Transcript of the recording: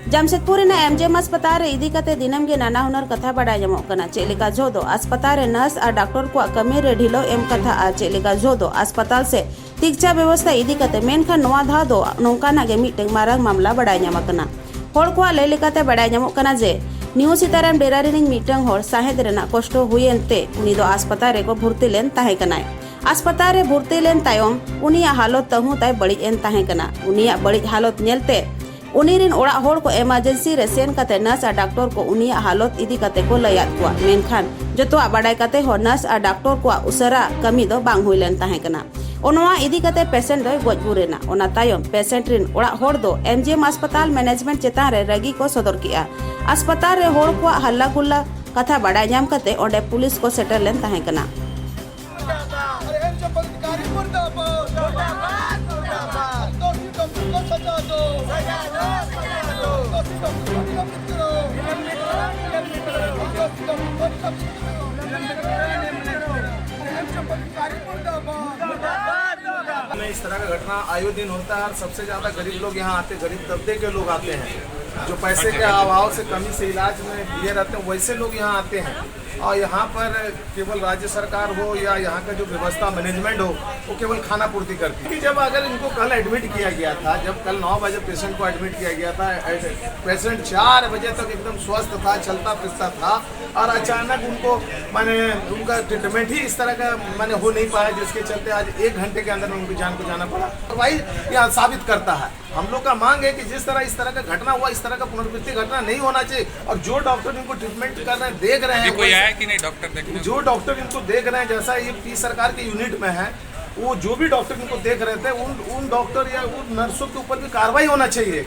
Jamshedpur MJM अस्पताल इदी कते दिनम गे नाना हुनर कथा बड़ा जमोग कना चेलिका झोदो अस्पताल नर्स और डॉक्टर को कमी रे ढिलो एम कथा और चेलिका झोदो अस्पताल से तीक्षा व्यवस्था इदी कते मेनखान नोआ धा दो नोंकाना गे मिटeng मारंग मामला बड़ा ᱧᱟᱢ ᱠᱟᱱᱟ। हर को लय लेकाते बड़ा ᱧᱟᱢᱚᱜ ᱠᱟᱱᱟ जे न्यू सीताराम डेरा रिनिंग मिटeng हर साहेद रेना कष्ट हुयेनते उनी दो अस्पताल रे को भर्ती लेन ताहे कनाय। अस्पताल रे भर्ती लेन तायम उनिया हालत तहु ताय बड़ी एन ताहे कना। उनिया बड़ी हालत नेलते उनीरिन ओड़ा होड़ को इमरजेंसी रे सेन कते नर्स और डॉक्टर को उनिया हालत इदी कते को लयात को मेनखान जतोआ बाडाय कते हो नर्स और डॉक्टर को उसरा कमी दो बांग हुइलेन ताहे कना। ओनवा इदी कते पेशेंट दो गजबुरेना ओना तायम पेशेंट रिन ओड़ा होड़ दो एमजीएम अस्पताल मैनेजमेंट चेतान रे रगी को सदर किया। अस्पताल रे होड़ को हल्ला गुल्ला कथा बाडाय ᱧᱟᱢ कते ओंडे पुलिस को सेटल लेन ताहे कना। में इस तरह का घटना आयो दिन होता है और सबसे ज्यादा गरीब लोग यहाँ आते, गरीब तबके के लोग आते हैं जो पैसे के अभाव से कमी से इलाज में लिए रहते हैं, वैसे लोग यहाँ आते हैं। और यहाँ पर केवल राज्य सरकार हो या यहाँ का जो व्यवस्था मैनेजमेंट हो वो केवल खाना पूर्ति करती है। जब अगर इनको कल एडमिट किया गया था, जब कल 9 बजे पेशेंट को एडमिट किया गया था, पेशेंट 4 बजे तक एकदम स्वस्थ था, चलता फिरता था और अचानक उनको माने उनका ट्रीटमेंट ही इस तरह का माने हो नहीं पाया, जिसके चलते आज 1 घंटे के अंदर उनकी जान को जाना पड़ा। तो भाई यह साबित करता है, हम लोग का मांग है कि जिस तरह इस तरह का घटना हुआ इस तरह का पुनरावृत्ति घटना नहीं होना चाहिए। और जो डॉक्टर इनको ट्रीटमेंट कर रहे हैं, देख रहे हैं, कोई आया कि नहीं डॉक्टर देखने? जो डॉक्टर इनको देख रहे हैं, जैसा ये पी सरकार के यूनिट में है, वो जो भी डॉक्टर इनको देख रहे थे उन डॉक्टर या उन नर्सों के ऊपर भी कार्रवाई होना चाहिए।